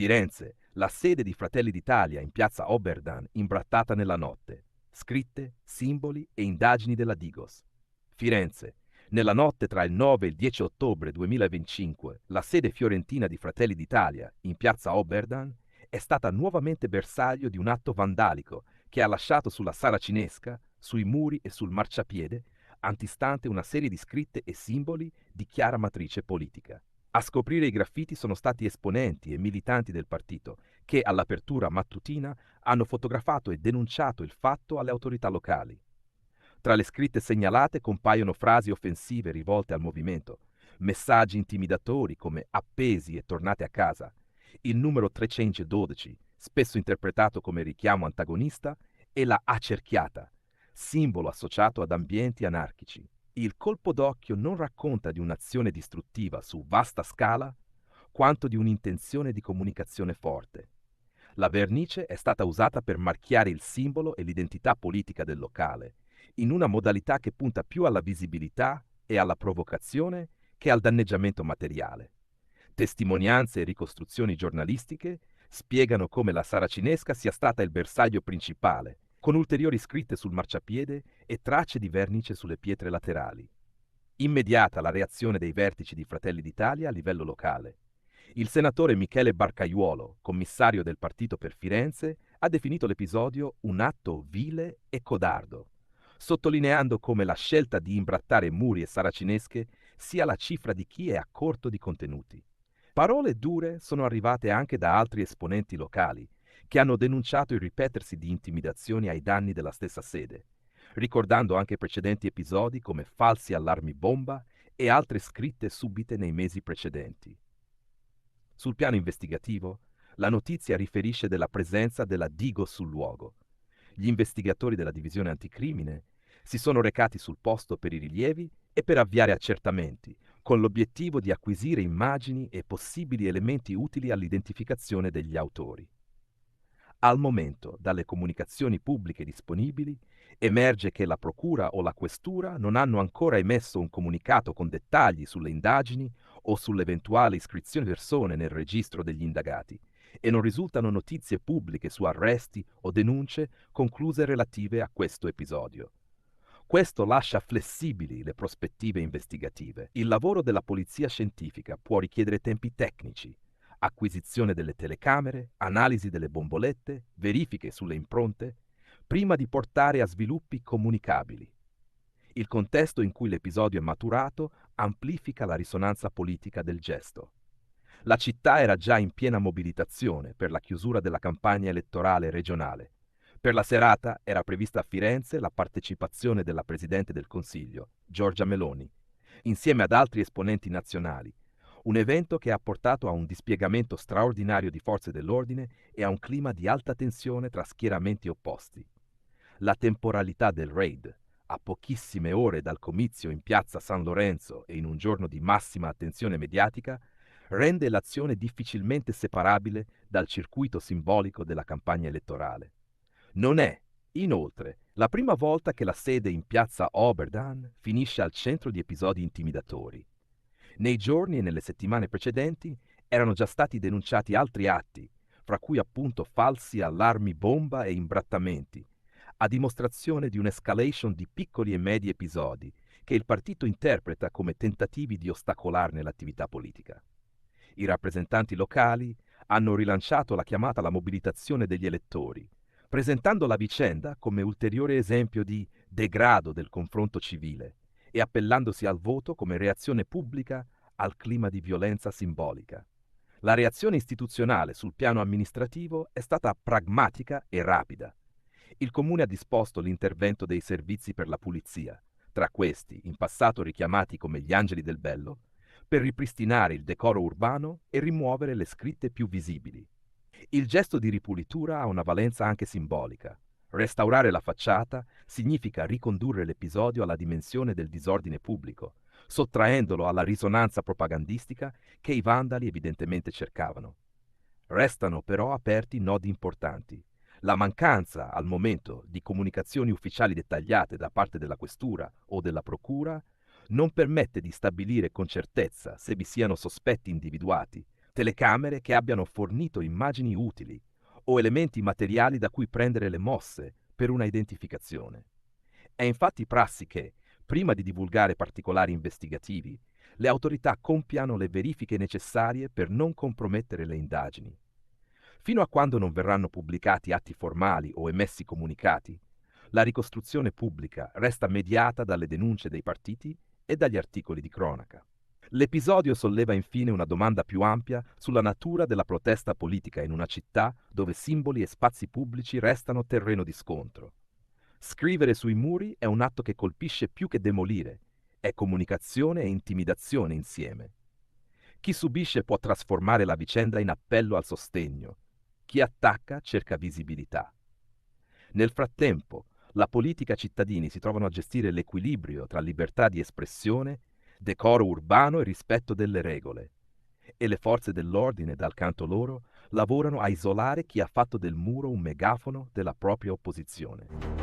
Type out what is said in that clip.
Firenze, la sede di Fratelli d'Italia in piazza Oberdan imbrattata nella notte. Scritte, simboli e indagini della Digos. Firenze, nella notte tra il 9 e il 10 ottobre 2025, la sede fiorentina di Fratelli d'Italia in piazza Oberdan è stata nuovamente bersaglio di un atto vandalico che ha lasciato sulla saracinesca, sui muri e sul marciapiede antistante una serie di scritte e simboli di chiara matrice politica. A scoprire i graffiti sono stati esponenti e militanti del partito che all'apertura mattutina hanno fotografato e denunciato il fatto alle autorità locali. Tra le scritte segnalate compaiono frasi offensive rivolte al movimento, messaggi intimidatori come appesi e tornate a casa, il numero 312, spesso interpretato come richiamo antagonista, e la accerchiata, simbolo associato ad ambienti anarchici. Il colpo d'occhio non racconta di un'azione distruttiva su vasta scala, quanto di un'intenzione di comunicazione forte. La vernice è stata usata per marchiare il simbolo e l'identità politica del locale, in una modalità che punta più alla visibilità e alla provocazione che al danneggiamento materiale. Testimonianze e ricostruzioni giornalistiche spiegano come la saracinesca sia stata il bersaglio principale, con ulteriori scritte sul marciapiede e tracce di vernice sulle pietre laterali. Immediata la reazione dei vertici di Fratelli d'Italia a livello locale. Il senatore Michele Barcaiuolo, commissario del partito per Firenze, ha definito l'episodio un atto vile e codardo, sottolineando come la scelta di imbrattare muri e saracinesche sia la cifra di chi è a corto di contenuti. Parole dure sono arrivate anche da altri esponenti locali, che hanno denunciato il ripetersi di intimidazioni ai danni della stessa sede, ricordando anche precedenti episodi come falsi allarmi bomba e altre scritte subite nei mesi precedenti. Sul piano investigativo, la notizia riferisce della presenza della Digos sul luogo. Gli investigatori della divisione anticrimine si sono recati sul posto per i rilievi e per avviare accertamenti, con l'obiettivo di acquisire immagini e possibili elementi utili all'identificazione degli autori. Al momento, dalle comunicazioni pubbliche disponibili, emerge che la Procura o la Questura non hanno ancora emesso un comunicato con dettagli sulle indagini o sull'eventuale iscrizione di persone nel registro degli indagati e non risultano notizie pubbliche su arresti o denunce concluse relative a questo episodio. Questo lascia flessibili le prospettive investigative. Il lavoro della polizia scientifica può richiedere tempi tecnici, acquisizione delle telecamere, analisi delle bombolette, verifiche sulle impronte, prima di portare a sviluppi comunicabili. Il contesto in cui l'episodio è maturato amplifica la risonanza politica del gesto. La città era già in piena mobilitazione per la chiusura della campagna elettorale regionale. Per la serata era prevista a Firenze la partecipazione della Presidente del Consiglio, Giorgia Meloni, insieme ad altri esponenti nazionali, un evento che ha portato a un dispiegamento straordinario di forze dell'ordine e a un clima di alta tensione tra schieramenti opposti. La temporalità del raid, a pochissime ore dal comizio in piazza San Lorenzo e in un giorno di massima attenzione mediatica, rende l'azione difficilmente separabile dal circuito simbolico della campagna elettorale. Non è, inoltre, la prima volta che la sede in piazza Oberdan finisce al centro di episodi intimidatori. Nei giorni e nelle settimane precedenti erano già stati denunciati altri atti, fra cui appunto falsi allarmi bomba e imbrattamenti, a dimostrazione di un'escalation di piccoli e medi episodi che il partito interpreta come tentativi di ostacolarne l'attività politica. I rappresentanti locali hanno rilanciato la chiamata alla mobilitazione degli elettori, presentando la vicenda come ulteriore esempio di degrado del confronto civile e appellandosi al voto come reazione pubblica al clima di violenza simbolica. La reazione istituzionale sul piano amministrativo è stata pragmatica e rapida. Il Comune ha disposto l'intervento dei servizi per la pulizia, tra questi, in passato richiamati come gli Angeli del Bello, per ripristinare il decoro urbano e rimuovere le scritte più visibili. Il gesto di ripulitura ha una valenza anche simbolica. Restaurare la facciata significa ricondurre l'episodio alla dimensione del disordine pubblico, sottraendolo alla risonanza propagandistica che i vandali evidentemente cercavano. Restano però aperti nodi importanti. La mancanza, al momento, di comunicazioni ufficiali dettagliate da parte della Questura o della Procura non permette di stabilire con certezza se vi siano sospetti individuati, telecamere che abbiano fornito immagini utili o elementi materiali da cui prendere le mosse per una identificazione. È infatti prassi che, prima di divulgare particolari investigativi, le autorità compiano le verifiche necessarie per non compromettere le indagini. Fino a quando non verranno pubblicati atti formali o emessi comunicati, la ricostruzione pubblica resta mediata dalle denunce dei partiti e dagli articoli di cronaca. L'episodio solleva infine una domanda più ampia sulla natura della protesta politica in una città dove simboli e spazi pubblici restano terreno di scontro. Scrivere sui muri è un atto che colpisce più che demolire, è comunicazione e intimidazione insieme. Chi subisce può trasformare la vicenda in appello al sostegno, chi attacca cerca visibilità. Nel frattempo, la politica e i cittadini si trovano a gestire l'equilibrio tra libertà di espressione, decoro urbano e rispetto delle regole, e le forze dell'ordine, dal canto loro, lavorano a isolare chi ha fatto del muro un megafono della propria opposizione.